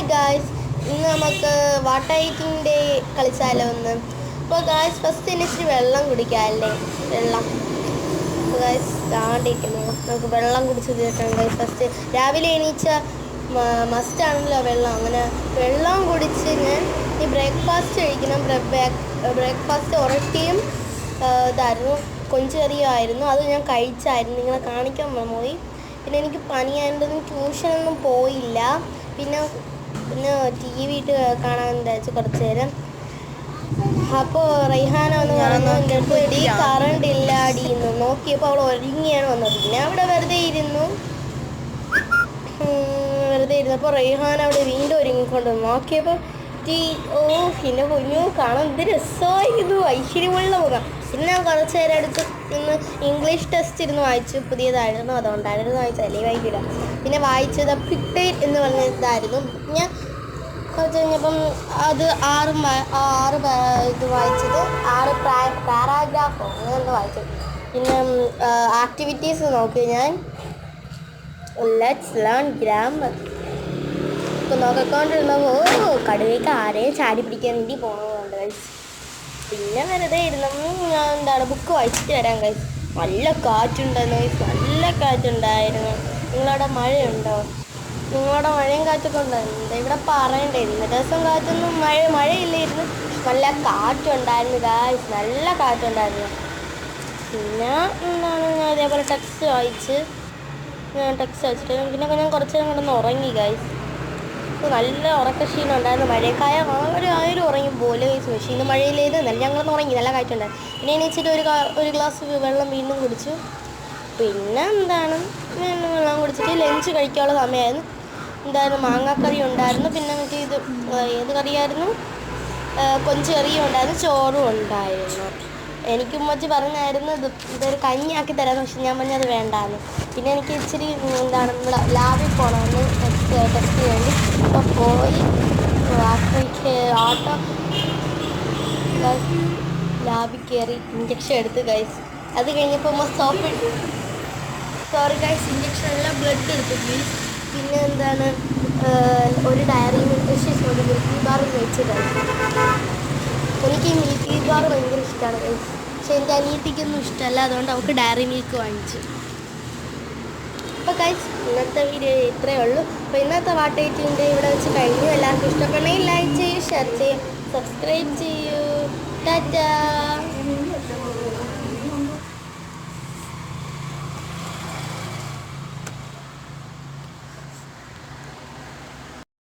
Hi guys, ഇന്ന് നമുക്ക് water heating day കളിച്ചാലോ ഒന്ന്. അപ്പോൾ ഗായ്സ് ഫസ്റ്റ് ഇച്ചിരി വെള്ളം കുടിക്കാമല്ലേ. വെള്ളം ഗായ്സ് താണ്ടിരിക്കുന്നു. നമുക്ക് വെള്ളം കുടിച്ച് തീർക്കണം ഗായ്സ്. ഫസ്റ്റ് രാവിലെ എണീച്ച മസ്റ്റാണല്ലോ വെള്ളം. അങ്ങനെ വെള്ളം കുടിച്ച് ഞാൻ ഈ ബ്രേക്ക്ഫാസ്റ്റ് കഴിക്കണം. ബ്രേക്ക്ഫാസ്റ്റ് ഉറട്ടിയും ഇതായിരുന്നു, കൊഞ്ചെറിയായിരുന്നു. അത് ഞാൻ കഴിച്ചായിരുന്നു, നിങ്ങളെ കാണിക്കാൻ പോയി. പിന്നെ എനിക്ക് പനിയായതുകൊണ്ട് ട്യൂഷനൊന്നും പോയില്ല. പിന്നെ TV ഇട്ട് കാണാൻ വിചാരിച്ചു കുറച്ച് നേരം. അപ്പോൾ റൈഹാന എന്ന് പറഞ്ഞു എൻ്റെ അടുത്ത് ഡി കറണ്ട് ഇല്ല അടിയുന്നു. നോക്കിയപ്പോൾ അവൾ ഒരുങ്ങിയാണ് വന്നത്. പിന്നെ അവിടെ വെറുതെ ഇരുന്നപ്പോൾ റൈഹാന അവിടെ വീണ്ടും ഒരുങ്ങിക്കൊണ്ട് നോക്കിയപ്പോൾ എൻ്റെ കുഞ്ഞു കാണാൻ എന്ത് രസമായിരുന്നു, ഐശ്വര്യമുള്ള മുഖം. പിന്നെ ഞാൻ കുറച്ച് നേരം എടുത്ത് ഇന്ന് ഇംഗ്ലീഷ് ടെസ്റ്റ് ഇരുന്ന് വായിച്ചു. പുതിയതായിരുന്നു, അതുകൊണ്ടായിരുന്നു വായിച്ചല്ലേ വായിക്കില്ല. പിന്നെ വായിച്ചത് പിക്ടേറ്റ് എന്ന് പറഞ്ഞതായിരുന്നു. ഞാൻ കുറച്ച് കഴിഞ്ഞപ്പം അത് ആറ് ഇത് വായിച്ചത് 6 പാരാഗ്രാഫോ അങ്ങനെ വായിച്ചു. പിന്നെ ആക്ടിവിറ്റീസ് നോക്കി ഞാൻ. ലെറ്റ്സ് ലേൺ ഗ്രാമർ ഇപ്പം നോക്കിക്കൊണ്ടിരുന്നപ്പോൾ കടുവയ്ക്ക് ആരെയും ചാടി പിടിക്കാൻ വേണ്ടി പോകുന്നുണ്ട് കഴിച്ച്. പിന്നെ വെറുതെ ഇരുന്നു ഞാൻ ബുക്ക് വായിച്ചിട്ട് വരാൻ കഴിച്ചു. നല്ല കാറ്റുണ്ടായിരുന്നു കഴിച്ച്, നല്ല കാറ്റുണ്ടായിരുന്നു. നിങ്ങളവിടെ മഴയുണ്ടോ? നിങ്ങളുടെ മഴയും കാറ്റൊക്കെ ഉണ്ടായിരുന്നു. ഇവിടെ പറയണ്ടേ, ഇന്ന ദിവസം കാറ്റൊന്നും മഴയില്ലായിരുന്നു. നല്ല കാറ്റുണ്ടായിരുന്നു ഗായ്സ്, നല്ല കാറ്റുണ്ടായിരുന്നു. പിന്നെ എന്താണ്, ഞാൻ ഇതേപോലെ ടെക്സ്റ്റ് വായിച്ചിട്ട് പിന്നെ ഞാൻ കുറച്ച് നേരം കിടന്ന് ഉറങ്ങി ഗായ്സ്. നല്ല ഉറക്കക്ഷീണം ഉണ്ടായിരുന്നു. മഴക്കായ ആരും ഉറങ്ങി പോലെ ഗൈസ്. പക്ഷേ ഇന്ന് മഴയിലേത് നല്ല ഞങ്ങളൊന്ന് ഉറങ്ങി, നല്ല കാറ്റുണ്ടായിരുന്നു. പിന്നെ എണീച്ചിട്ട് ഒരു ഗ്ലാസ് വെള്ളം വീണ്ടും കുടിച്ചു. പിന്നെ എന്താണ്, വെള്ളം കുടിച്ചിട്ട് ലഞ്ച് കഴിക്കാനുള്ള സമയമായിരുന്നു. എന്തായിരുന്നു, മാങ്ങാക്കറി ഉണ്ടായിരുന്നു. പിന്നെ ഏത് കറിയായിരുന്നു, കൊഞ്ചെറിയും ഉണ്ടായിരുന്നു, ചോറും ഉണ്ടായിരുന്നു. എനിക്ക് ഉമ്മച്ചി പറഞ്ഞായിരുന്നു ഇതൊരു കഞ്ഞിയാക്കി തരാമെന്ന്. പക്ഷെ ഞാൻ പറഞ്ഞത് വേണ്ടാന്ന്. പിന്നെ എനിക്ക് ഇച്ചിരി ലാബിൽ പോകണമെന്ന് ടെസ്റ്റ് വേണ്ടി. അപ്പോൾ പോയി ഓട്ടോ ലാബിൽ കയറി ഇഞ്ചക്ഷൻ എടുത്ത് ഗൈസ്. അത് കഴിഞ്ഞപ്പോൾ സോറി ഗൈസ്, ഇഞ്ചക്ഷൻ എല്ലാം ബ്ലഡ് എടുത്തു പ്ലീസ്. പിന്നെ എന്താണ്, ഒരു ഡയറി ഒരു മിൽക്കി ബാർ കഴിച്ച് ഗൈസ്. എനിക്ക് ഈ മിൽക്കി ബാർ ഭയങ്കര ഇഷ്ടമാണ് ഗൈസ്. പക്ഷെ എൻ്റെ അനിയത്തിക്കൊന്നും ഇഷ്ടമല്ല, അതുകൊണ്ട് അവൾക്ക് ഡയറി മിൽക്ക് വാങ്ങിച്ചു. അപ്പോൾ ഗൈസ് ഇന്നത്തെ വീഡിയോ ഇത്രയേ ഉള്ളൂ. അപ്പോൾ ഇന്നത്തെ വാട്ടർ ഹീറ്റിംഗ് ഡേ ഇവിടെ വെച്ച് കഴിഞ്ഞു. എല്ലാവർക്കും ഇഷ്ടപ്പെടണമെങ്കിൽ ലൈക്ക് ചെയ്യൂ, ഷെയർ ചെയ്യൂ, സബ്സ്ക്രൈബ് ചെയ്യൂ. ടാറ്റാ.